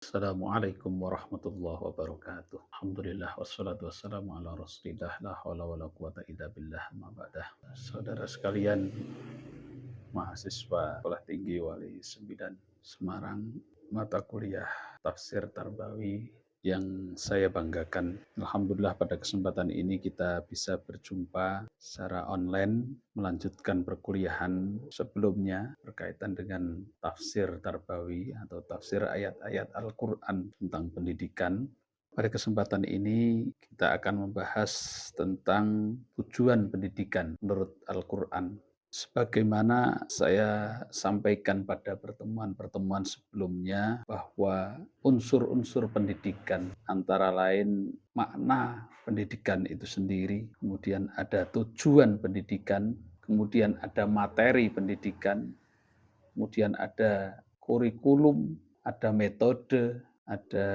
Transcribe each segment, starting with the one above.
Assalamualaikum warahmatullahi wabarakatuh. Alhamdulillah wassalatu wassalamu ala Rasulillah la haula wala quwata illa billah ma ba'dah. Saudara sekalian, mahasiswa Sekolah Tinggi Wali 9 Semarang, mata kuliah Tafsir Tarbawi yang saya banggakan. Alhamdulillah pada kesempatan ini kita bisa berjumpa secara online melanjutkan perkuliahan sebelumnya berkaitan dengan tafsir Tarbawi atau tafsir ayat-ayat Al-Quran tentang pendidikan. Pada kesempatan ini kita akan membahas tentang tujuan pendidikan menurut Al-Quran. Sebagaimana saya sampaikan pada pertemuan-pertemuan sebelumnya bahwa unsur-unsur pendidikan antara lain makna pendidikan itu sendiri, kemudian ada tujuan pendidikan, kemudian ada materi pendidikan, kemudian ada kurikulum, ada metode, ada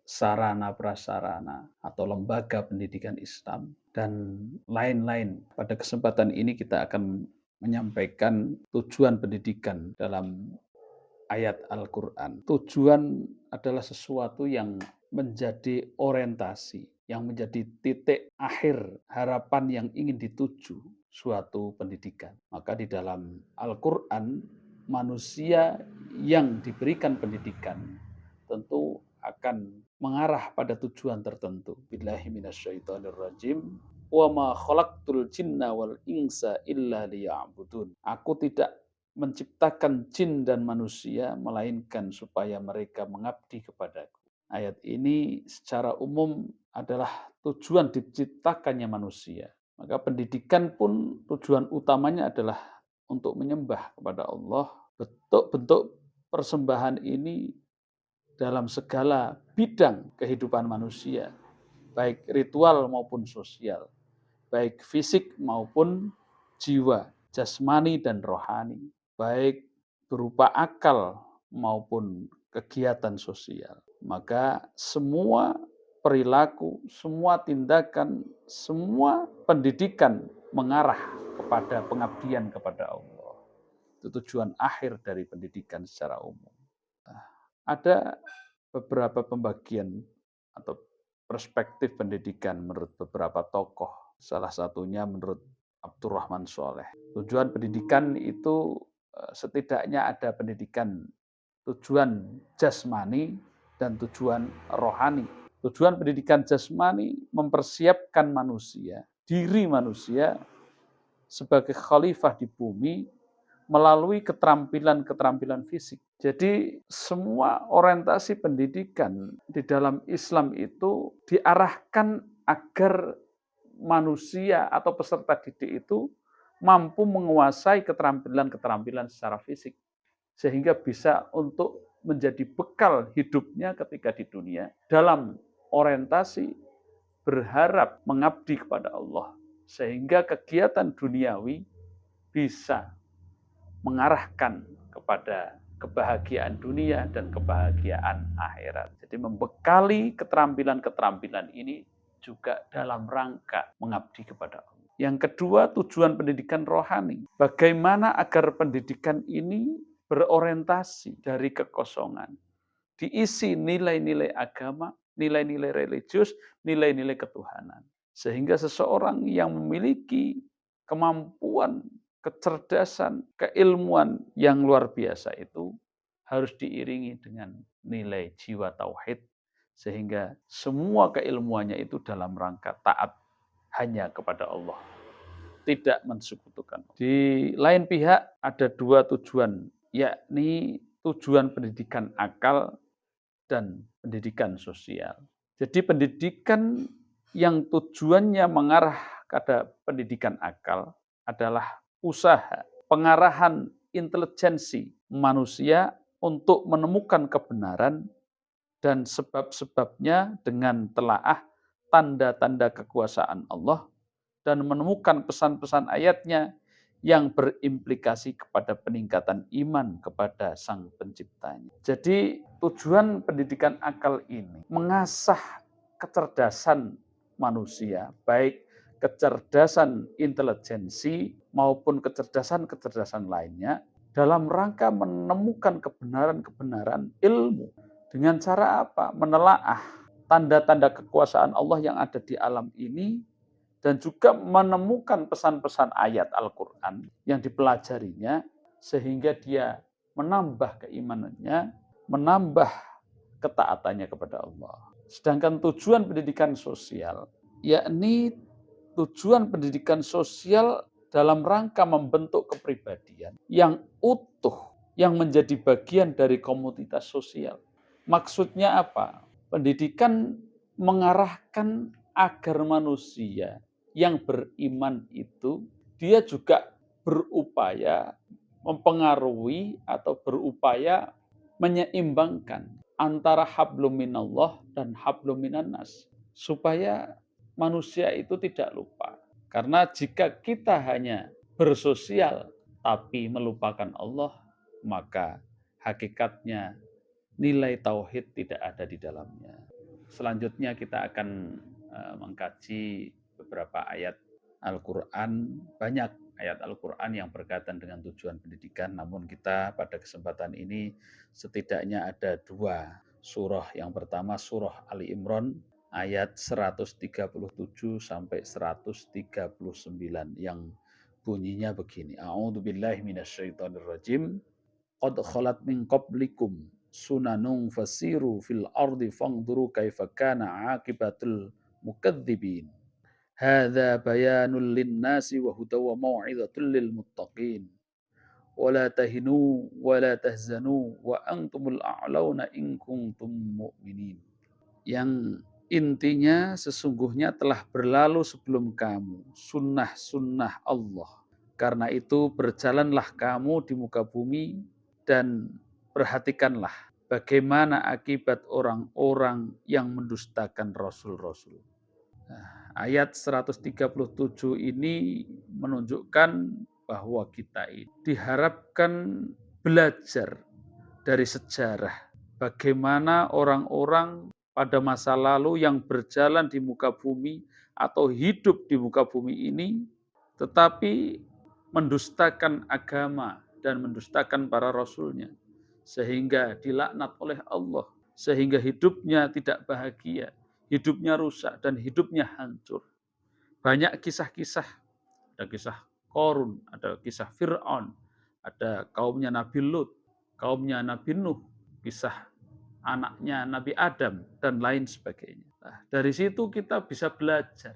sarana prasarana atau lembaga pendidikan Islam dan lain-lain. Pada kesempatan ini kita akan menyampaikan tujuan pendidikan dalam ayat Al-Quran. Tujuan adalah sesuatu yang menjadi orientasi, yang menjadi titik akhir harapan yang ingin dituju suatu pendidikan. Maka di dalam Al-Quran, manusia yang diberikan pendidikan tentu akan mengarah pada tujuan tertentu. Billahi minasyaitonirrajim. Wa ma khalaqtul jinna wal insa illa liya'budun. Aku tidak menciptakan jin dan manusia melainkan supaya mereka mengabdi kepadaku. Ayat ini secara umum adalah tujuan diciptakannya manusia. Maka pendidikan pun tujuan utamanya adalah untuk menyembah kepada Allah. Bentuk-bentuk persembahan ini dalam segala bidang kehidupan manusia, baik ritual maupun sosial, baik fisik maupun jiwa, jasmani dan rohani, baik berupa akal maupun kegiatan sosial. Maka semua perilaku, semua tindakan, semua pendidikan mengarah kepada pengabdian kepada Allah. Itu tujuan akhir dari pendidikan secara umum. Ada beberapa pembagian atau perspektif pendidikan menurut beberapa tokoh. Salah satunya menurut Abdurrahman Soleh. Tujuan pendidikan itu setidaknya ada pendidikan tujuan jasmani dan tujuan rohani. Tujuan pendidikan jasmani mempersiapkan manusia, diri manusia sebagai khalifah di bumi melalui keterampilan-keterampilan fisik. Jadi semua orientasi pendidikan di dalam Islam itu diarahkan agar manusia atau peserta didik itu mampu menguasai keterampilan-keterampilan secara fisik. Sehingga bisa untuk menjadi bekal hidupnya ketika di dunia dalam orientasi berharap mengabdi kepada Allah. Sehingga kegiatan duniawi bisa mengarahkan kepada kebahagiaan dunia dan kebahagiaan akhirat. Jadi membekali keterampilan-keterampilan ini juga dalam rangka mengabdi kepada Allah. Yang kedua, tujuan pendidikan rohani. Bagaimana agar pendidikan ini berorientasi dari kekosongan, diisi nilai-nilai agama, nilai-nilai religius, nilai-nilai ketuhanan. Sehingga seseorang yang memiliki kemampuan, kecerdasan, keilmuan yang luar biasa itu harus diiringi dengan nilai jiwa tauhid. Sehingga semua keilmuannya itu dalam rangka taat hanya kepada Allah. Tidak mensekutukan. Di lain pihak ada dua tujuan, yakni tujuan pendidikan akal dan pendidikan sosial. Jadi pendidikan yang tujuannya mengarah pada pendidikan akal adalah usaha pengarahan intelijensi manusia untuk menemukan kebenaran dan sebab-sebabnya dengan telaah tanda-tanda kekuasaan Allah dan menemukan pesan-pesan ayatnya yang berimplikasi kepada peningkatan iman kepada Sang Penciptanya. Jadi tujuan pendidikan akal ini mengasah kecerdasan manusia, baik kecerdasan intelijensi maupun kecerdasan-kecerdasan lainnya dalam rangka menemukan kebenaran-kebenaran ilmu Dengan cara apa? Menelaah tanda-tanda kekuasaan Allah yang ada di alam ini dan juga menemukan pesan-pesan ayat Al-Quran yang dipelajarinya sehingga dia menambah keimanannya, menambah ketaatannya kepada Allah. Sedangkan tujuan pendidikan sosial, yakni tujuan pendidikan sosial dalam rangka membentuk kepribadian yang utuh, yang menjadi bagian dari komunitas sosial. Maksudnya apa? Pendidikan mengarahkan agar manusia yang beriman itu dia juga berupaya mempengaruhi atau berupaya menyeimbangkan antara hablum minallah dan hablum minannas supaya manusia itu tidak lupa. Karena jika kita hanya bersosial tapi melupakan Allah, maka hakikatnya nilai tauhid tidak ada di dalamnya. Selanjutnya kita akan mengkaji beberapa ayat Al-Quran, banyak ayat Al-Quran yang berkaitan dengan tujuan pendidikan, namun kita pada kesempatan ini setidaknya ada dua surah. Yang pertama surah Ali Imran ayat 137 sampai 139 yang bunyinya begini. A'udzubillahi minasyaitonirrajim. Qad khalat min qablikum sunanun fasiru fil ardi fangduru kaifa kana aqibatul mukadzibin. Hadza bayanul linnasi wa hudaw wa mau'izatul lil muttaqin. Wala tahinu wala tahzanu wa antumul a'launa in kuntum mu'minin. Yang intinya sesungguhnya telah berlalu sebelum kamu sunnah-sunnah Allah. Karena itu berjalanlah kamu di muka bumi dan perhatikanlah bagaimana akibat orang-orang yang mendustakan rasul-rasul. Ayat 137 ini menunjukkan bahwa kita diharapkan belajar dari sejarah bagaimana orang-orang pada masa lalu yang berjalan di muka bumi atau hidup di muka bumi ini tetapi mendustakan agama dan mendustakan para rasulnya sehingga dilaknat oleh Allah, sehingga hidupnya tidak bahagia, hidupnya rusak dan hidupnya hancur. Banyak kisah-kisah, ada kisah Qarun, ada kisah Fir'aun, ada kaumnya Nabi Lut, kaumnya Nabi Nuh, kisah anaknya Nabi Adam, dan lain sebagainya. Nah, dari situ kita bisa belajar.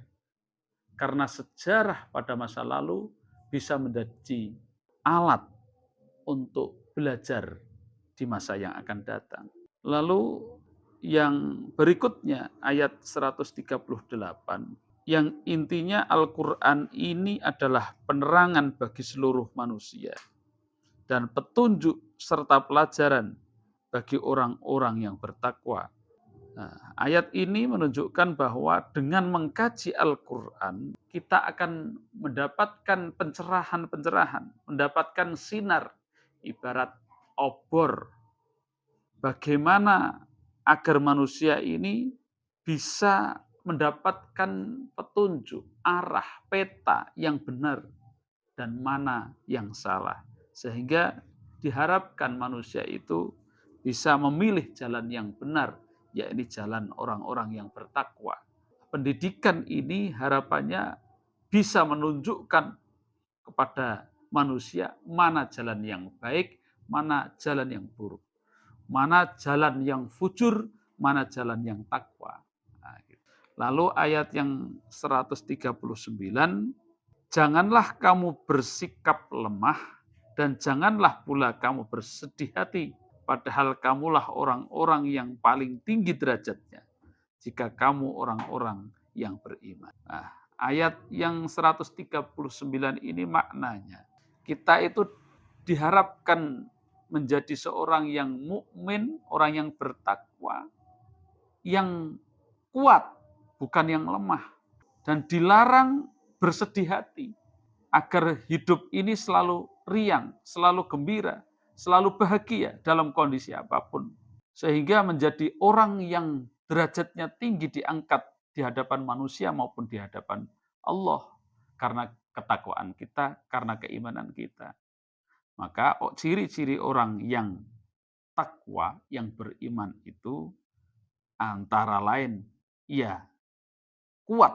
Karena sejarah pada masa lalu bisa menjadi alat untuk belajar di masa yang akan datang. Lalu yang berikutnya ayat 138 yang intinya Al-Quran ini adalah penerangan bagi seluruh manusia dan petunjuk serta pelajaran bagi orang-orang yang bertakwa. Nah, ayat ini menunjukkan bahwa dengan mengkaji Al-Quran, kita akan mendapatkan pencerahan-pencerahan, mendapatkan sinar, ibarat obor. Bagaimana agar manusia ini bisa mendapatkan petunjuk, arah, peta yang benar, dan mana yang salah. Sehingga diharapkan manusia itu bisa memilih jalan yang benar, yakni jalan orang-orang yang bertakwa. Pendidikan ini harapannya bisa menunjukkan kepada manusia mana jalan yang baik, mana jalan yang buruk, mana jalan yang fujur, mana jalan yang takwa. Lalu ayat yang 139, janganlah kamu bersikap lemah dan janganlah pula kamu bersedih hati, padahal kamulah orang-orang yang paling tinggi derajatnya jika kamu orang-orang yang beriman. Nah, ayat yang 139 ini maknanya kita itu diharapkan menjadi seorang yang mukmin, orang yang bertakwa, yang kuat, bukan yang lemah, dan dilarang bersedih hati agar hidup ini selalu riang, selalu gembira, selalu bahagia dalam kondisi apapun, sehingga menjadi orang yang derajatnya tinggi diangkat di hadapan manusia maupun di hadapan Allah karena ketakwaan kita, karena keimanan kita. Maka ciri-ciri orang yang takwa, yang beriman itu antara lain ia kuat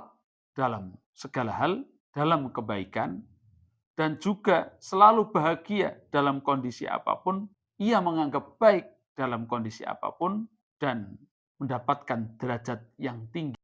dalam segala hal, dalam kebaikan, dan juga selalu bahagia dalam kondisi apapun, ia menganggap baik dalam kondisi apapun, dan mendapatkan derajat yang tinggi